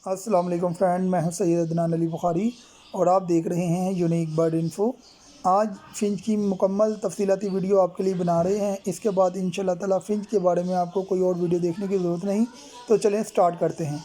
अस्सलाम वालेकुम फ्रेंड, मैं हूं सैयद अदनान अली बुखारी और आप देख रहे हैं यूनिक बर्ड इन्फो। आज फ़िंच की मुकम्मल तफसीलाती वीडियो आपके लिए बना रहे हैं। इसके बाद इंशाल्लाह ताला फ़िंच के बारे में आपको कोई और वीडियो देखने की ज़रूरत नहीं। तो चलें स्टार्ट करते हैं।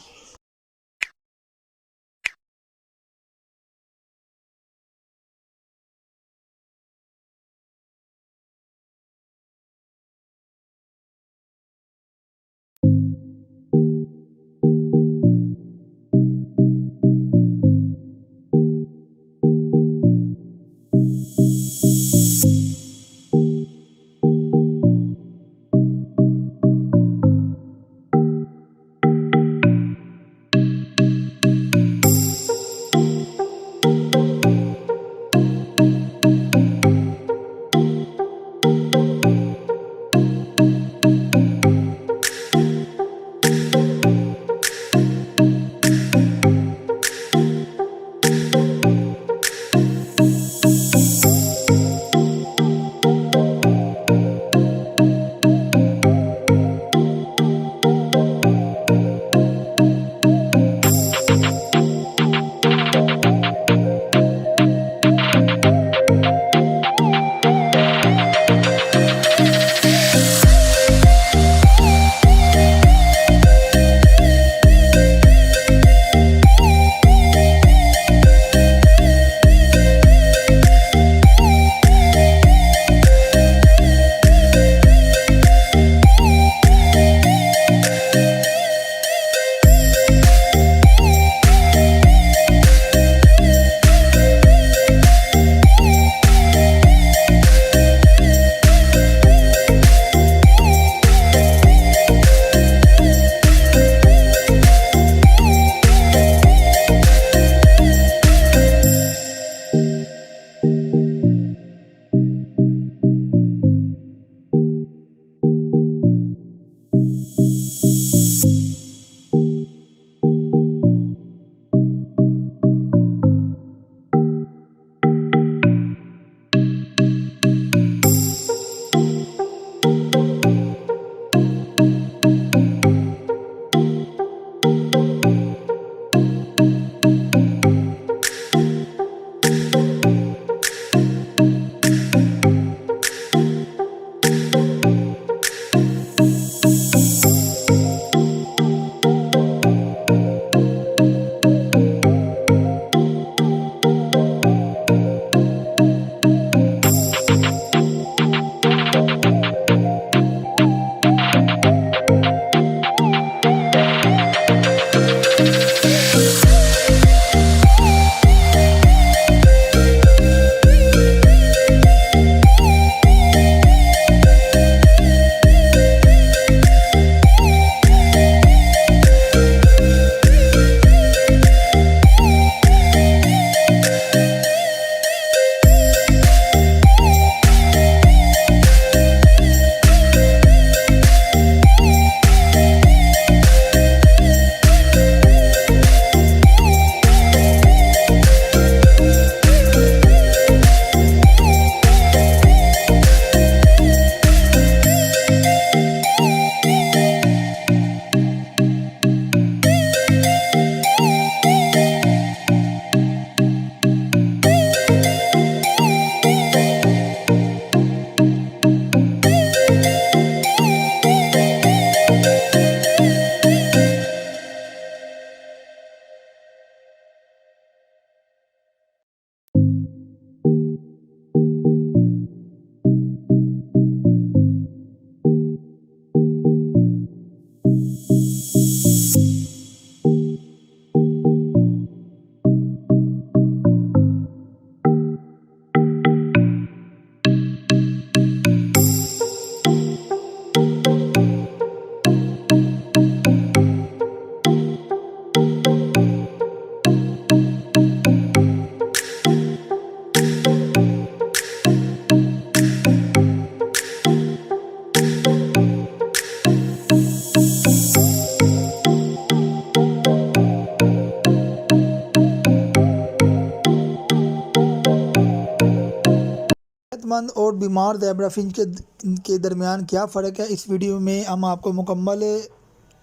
सेहतमंद और बीमार ज़ेब्रा फिंच के दरमियान क्या फ़र्क है, इस वीडियो में हम आपको मुकम्मल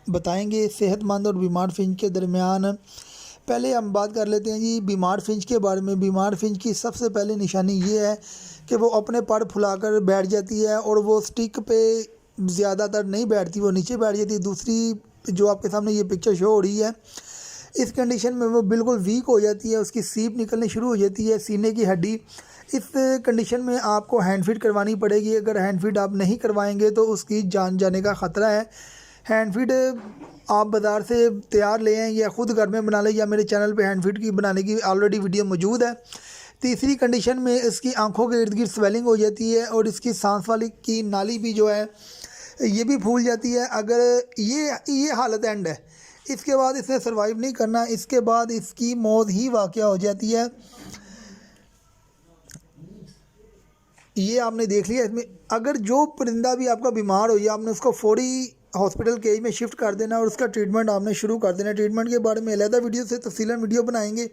बताएंगे सेहतमंद और बीमार फिंच के दरमियान। पहले हम बात कर लेते हैं जी बीमार फिंच के बारे में। बीमार फिंच की सबसे पहले निशानी ये है कि वो अपने पर फुलाकर बैठ जाती है और वो स्टिक पे ज़्यादातर नहीं बैठती, वो नीचे बैठ जाती है। दूसरी जो आपके सामने ये पिक्चर शो हो रही है, इस कंडीशन में वो बिल्कुल वीक हो जाती है, उसकी सीप निकलनी शुरू हो जाती है, सीने की हड्डी। इस कंडीशन में आपको हैंड फीड करवानी पड़ेगी। अगर हैंड फीड आप नहीं करवाएंगे तो उसकी जान जाने का ख़तरा है। हैंड फीड आप बाज़ार से तैयार ले आएँ या ख़ुद घर में बना लें, या मेरे चैनल पे हैंड फीड की बनाने की ऑलरेडी वीडियो मौजूद है। तीसरी कंडीशन में इसकी आंखों के इर्द गिर्द स्वेलिंग हो जाती है और इसकी सांस वाली की नाली भी जो है ये भी फूल जाती है। अगर ये हालत एंड है, इसके बाद इसने सर्वाइव नहीं करना, इसके बाद इसकी मौत ही वाक़या हो जाती है। ये आपने देख लिया। इसमें अगर जो परिंदा भी आपका बीमार हो या आपने उसको फौरी हॉस्पिटल केज में शिफ्ट कर देना और उसका ट्रीटमेंट आपने शुरू कर देना। ट्रीटमेंट के बारे में अलहदा वीडियो से तफसीलन वीडियो बनाएंगे।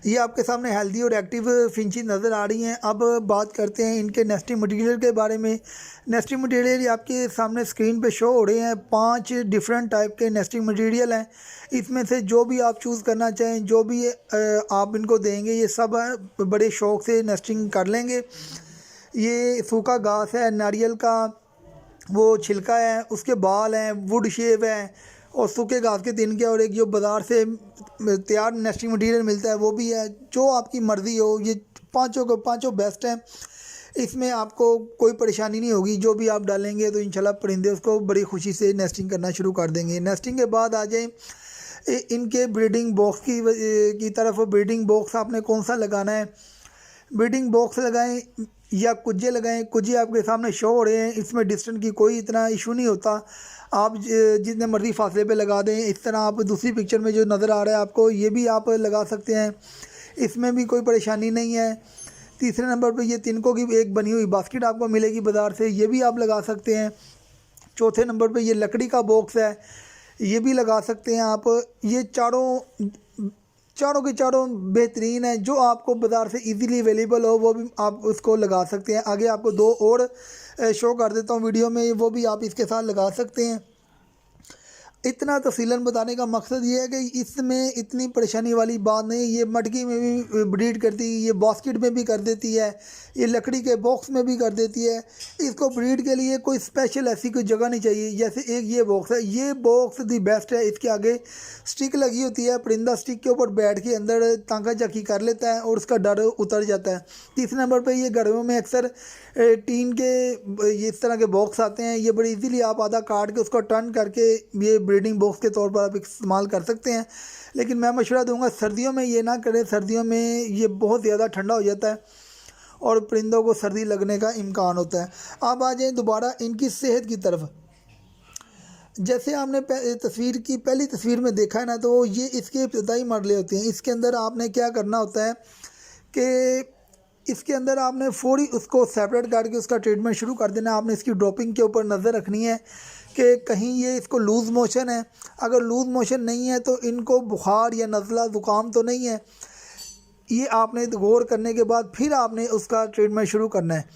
ये आपके सामने हेल्दी और एक्टिव फिंची नज़र आ रही हैं। अब बात करते हैं इनके नेस्टिंग मटेरियल के बारे में। नेस्टिंग मटेरियल आपके सामने स्क्रीन पे शो हो रहे हैं। 5 डिफरेंट टाइप के नेस्टिंग मटेरियल हैं। इसमें से जो भी आप चूज़ करना चाहें, जो भी आप इनको देंगे, ये सब बड़े शौक़ से नेस्टिंग कर लेंगे। ये सूखा घास है, नारियल का वो छिलका है, उसके बाल हैं, वुड शेव है और सूखे घास के तिनके, और एक जो बाज़ार से तैयार नेस्टिंग मटेरियल मिलता है वो भी है। जो आपकी मर्ज़ी हो, ये पाँचों बेस्ट हैं। इसमें आपको कोई परेशानी नहीं होगी। जो भी आप डालेंगे तो इंशाल्लाह परिंदे उसको बड़ी खुशी से नेस्टिंग करना शुरू कर देंगे। नेस्टिंग के बाद आ जाएँ इनके ब्रीडिंग बॉक्स की तरफ। ब्रीडिंग बॉक्स आपने कौन सा लगाना है, ब्रीडिंग बॉक्स लगाएं या कुज्जे लगाएं। कुज्जे आपके सामने शो हो रहे हैं। इसमें डिस्टेंस की कोई इतना इशू नहीं होता, आप जितने मर्ज़ी फासले पे लगा दें। इस तरह आप दूसरी पिक्चर में जो नज़र आ रहा है आपको, ये भी आप लगा सकते हैं, इसमें भी कोई परेशानी नहीं है। तीसरे नंबर पे ये तिनकों की एक बनी हुई बास्केट आपको मिलेगी बाज़ार से, ये भी आप लगा सकते हैं। चौथे नंबर पे ये लकड़ी का बॉक्स है, ये भी लगा सकते हैं आप। ये चारों के चारों बेहतरीन है। जो आपको बाज़ार से इजीली अवेलेबल हो वो भी आप उसको लगा सकते हैं। आगे आपको 2 और शो कर देता हूँ वीडियो में, वो भी आप इसके साथ लगा सकते हैं। इतना तफसीलन बताने का मकसद ये है कि इसमें इतनी परेशानी वाली बात नहीं। ये मटकी में भी ब्रीड करती है, ये बास्केट में भी कर देती है, ये लकड़ी के बॉक्स में भी कर देती है। इसको ब्रीड के लिए कोई स्पेशल ऐसी कोई जगह नहीं चाहिए। जैसे एक ये बॉक्स है, ये बॉक्स दी बेस्ट है। इसके आगे स्टिक लगी होती है, परिंदा स्टिक के ऊपर बैठ के अंदर तांका झाकी कर लेता है और उसका डर उतर जाता है। तीसरे नंबर पर ये घरों में अक्सर टीन के ये इस तरह के बॉक्स आते हैं। ये बड़ी इजीली आप आधा काट के उसको टर्न करके ये ब्रीडिंग बॉक्स के तौर पर आप इस्तेमाल कर सकते हैं। लेकिन मैं मशवरा दूंगा सर्दियों में ये ना करें। सर्दियों में ये बहुत ज़्यादा ठंडा हो जाता है और परिंदों को सर्दी लगने का इम्कान होता है। अब आ जाएँ दोबारा इनकी सेहत की तरफ। जैसे आपने पहली तस्वीर में देखा है ना, तो ये इसके इब्तदाई मरले होते हैं। इसके अंदर आपने क्या करना होता है कि इसके अंदर आपने फौरी उसको सेपरेट करके उसका ट्रीटमेंट शुरू कर देना। आपने इसकी ड्रॉपिंग के ऊपर नज़र रखनी है कि कहीं ये इसको लूज़ मोशन है। अगर लूज़ मोशन नहीं है तो इनको बुखार या नज़ला ज़ुकाम तो नहीं है। ये आपने गौर करने के बाद फिर आपने उसका ट्रीटमेंट शुरू करना है।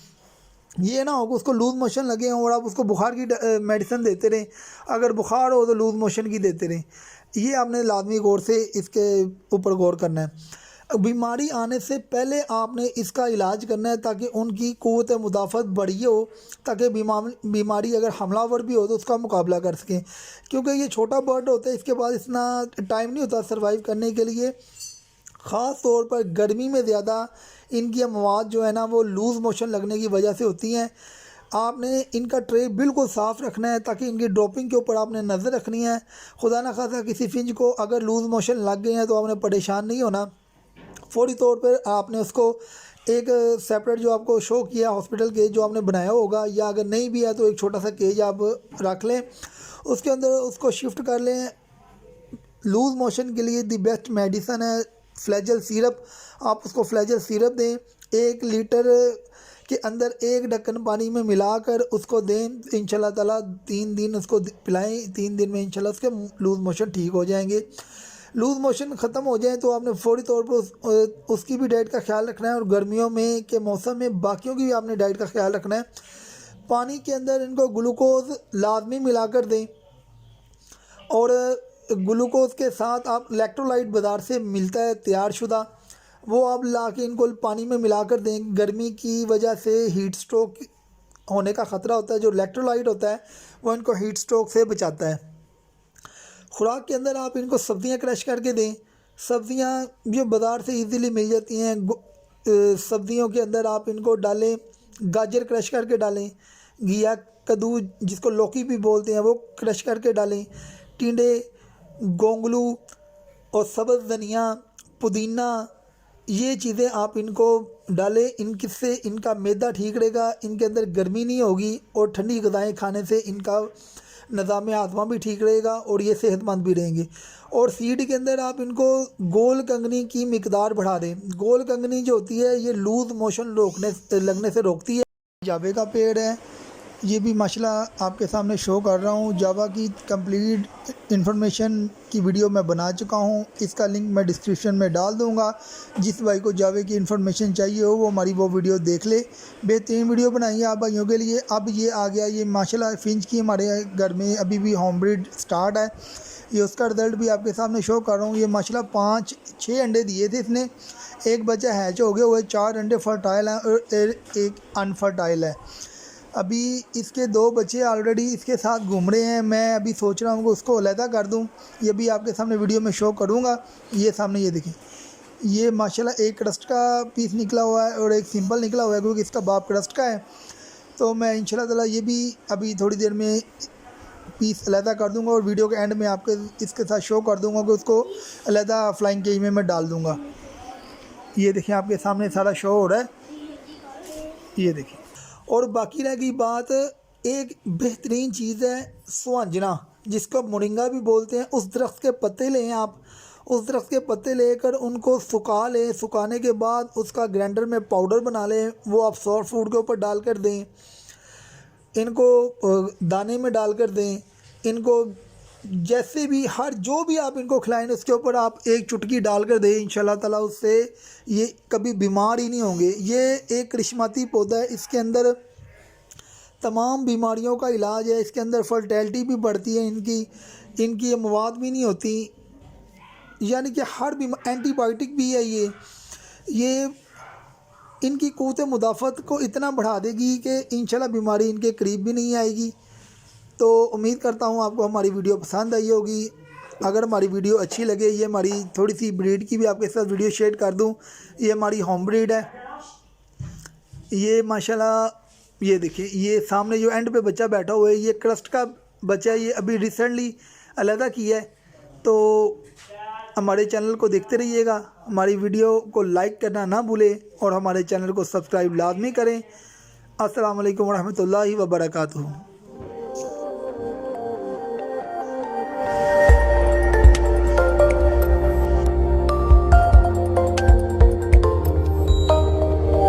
ये ना हो कि उसको लूज़ मोशन लगे हों और आप उसको बुखार की मेडिसिन देते रहें, अगर बुखार हो तो लूज़ मोशन की देते रहें। ये आपने लाजमी गौर से इसके ऊपर गौर करना है। बीमारी आने से पहले आपने इसका इलाज करना है ताकि उनकी क़ुव्वत मुदाफ़त बढ़ी हो, ताकि बीमारी अगर हमलावर भी हो तो उसका मुकाबला कर सकें। क्योंकि ये छोटा बर्ड होता है, इसके पास इतना टाइम नहीं होता सर्वाइव करने के लिए। ख़ास तौर पर गर्मी में ज़्यादा इनकी मवाद जो है ना वो लूज़ मोशन लगने की वजह से होती हैं। आपने इनका ट्रे बिल्कुल साफ़ रखना है ताकि इनकी ड्रॉपिंग के ऊपर आपने नज़र रखनी है। खुदा न खासा किसी फिंच को अगर लूज़ मोशन लग गए हैं तो आपने परेशान नहीं होना। फौरी तौर पर आपने उसको एक सेपरेट जो आपको शो किया हॉस्पिटल केज जो आपने बनाया होगा, या अगर नहीं भी है तो एक छोटा सा केज आप रख लें, उसके अंदर उसको शिफ्ट कर लें। लूज़ मोशन के लिए दी बेस्ट मेडिसन है फ्लैजेल सिरप। आप उसको फ्लैजेल सिरप दें, 1 लीटर के अंदर 1 ढक्कन पानी में मिलाकर उसको दें। इंशाल्लाह ताला 3 दिन उसको पिलाएं। 3 दिन में इंशाल्लाह उसके लूज़ मोशन ठीक हो जाएंगे। लूज़ मोशन ख़त्म हो जाए तो आपने फ़ौरी तौर पर उसकी भी डाइट का ख्याल रखना है, और गर्मियों में के मौसम में बाकियों की भी आपने डाइट का ख्याल रखना है। पानी के अंदर इनको ग्लूकोज़ लाजमी मिलाकर दें। और ग्लूकोज के साथ आप इलेक्ट्रोलाइट बाज़ार से मिलता है तैयार शुदा, वो आप ला के इनको पानी में मिलाकर दें। गर्मी की वजह से हीट स्ट्रोक होने का ख़तरा होता है। जो इलेक्ट्रोलाइट होता है वो इनको हीट स्ट्रोक से बचाता है। खुराक के अंदर आप इनको सब्ज़ियाँ क्रश करके दें। सब्ज़ियाँ जो बाज़ार से इजीली मिल जाती हैं, सब्ज़ियों के अंदर आप इनको डालें। गाजर क्रश करके डालें, घिया, कद्दू जिसको लौकी भी बोलते हैं वो क्रश करके डालें। टिंडे, गोंगलू और सब्ज़ धनिया, पुदीना, ये चीज़ें आप इनको डालें। इनसे इनका मैदा ठीक रहेगा, इनके अंदर गर्मी नहीं होगी और ठंडी ग़िज़ाएँ खाने से इनका निज़ाम हाज़मा भी ठीक रहेगा और ये सेहतमंद भी रहेंगे। और सीड के अंदर आप इनको गोल कंगनी की मिकदार बढ़ा दें। गोल कंगनी जो होती है ये लूज़ मोशन लगने से रोकती है। जावे का पेड़ है, ये भी माशाल्लाह आपके सामने शो कर रहा हूँ। जावा की कंप्लीट इन्फॉर्मेशन की वीडियो मैं बना चुका हूँ, इसका लिंक मैं डिस्क्रिप्शन में डाल दूँगा। जिस भाई को जावे की इन्फॉर्मेशन चाहिए हो वो हमारी वो वीडियो देख ले। बेहतरीन वीडियो बनाई है आप भाइयों के लिए। अब ये आ गया, ये माशाल्लाह फिंच की हमारे घर में अभी भी होम ब्रीड स्टार्ट है। ये उसका रिज़ल्ट भी आपके सामने शो कर रहा हूँ। ये माशाल्लाह 5-6 अंडे दिए थे इसने, एक बच्चा हैच हो गया हुआ है, 4 अंडे फर्टाइल हैं और एक अनफर्टाइल है। अभी इसके 2 बच्चे ऑलरेडी इसके साथ घूम रहे हैं। मैं अभी सोच रहा हूँ कि उसको अलहदा कर दूँ, ये भी आपके सामने वीडियो में शो करूँगा। ये सामने ये देखें, ये माशाल्लाह एक क्रस्ट का पीस निकला हुआ है और एक सिंपल निकला हुआ है क्योंकि इसका बाप क्रस्ट का है। तो मैं इंशाल्लाह ताला ये भी अभी थोड़ी देर में पीस अलहदा कर दूँगा और वीडियो के एंड में आपके इसके साथ शो कर दूँगा कि उसको अलहदा फ्लाइंग केज में मैं डाल दूँगा। ये देखें आपके सामने सारा शो हो रहा है, ये देखिए। और बाकी रह गई बात, एक बेहतरीन चीज़ है सुहांजना, जिसको मोरिंगा भी बोलते हैं। उस दरख्त के पत्ते लें आप, उस दरख्त के पत्ते लेकर उनको सुखा लें। सुखाने के बाद उसका ग्राइंडर में पाउडर बना लें, वो आप सॉफ्ट फूड के ऊपर डाल कर दें। इनको दाने में डाल कर दें। इनको जैसे भी हर जो भी आप इनको खिलाएं उसके ऊपर आप एक चुटकी डाल कर दें। इंशाल्लाह ताला उससे ये कभी बीमार ही नहीं होंगे। ये एक करिश्माती पौधा है, इसके अंदर तमाम बीमारियों का इलाज है। इसके अंदर फर्टिलिटी भी बढ़ती है, इनकी ये मवाद भी नहीं होती, यानी कि हर एंटीबायोटिक भी है। ये इनकी क़ुव्वत मुदाफ़त को इतना बढ़ा देगी कि इंशाल्लाह बीमारी इनके करीब भी नहीं आएगी। तो उम्मीद करता हूँ आपको हमारी वीडियो पसंद आई होगी। अगर हमारी वीडियो अच्छी लगे, ये हमारी थोड़ी सी ब्रीड की भी आपके साथ वीडियो शेयर कर दूँ। ये हमारी होम ब्रीड है। ये माशाल्लाह ये देखिए, ये सामने जो एंड पे बच्चा बैठा हुआ है ये क्रस्ट का बच्चा है, ये अभी रिसेंटली अलहदा किया है। तो हमारे चैनल को देखते रहिएगा, हमारी वीडियो को लाइक करना ना भूलें और हमारे चैनल को सब्सक्राइब लाजमी करें। अस्सलाम वालेकुम रहमतुल्लाहि व बरकातुहू।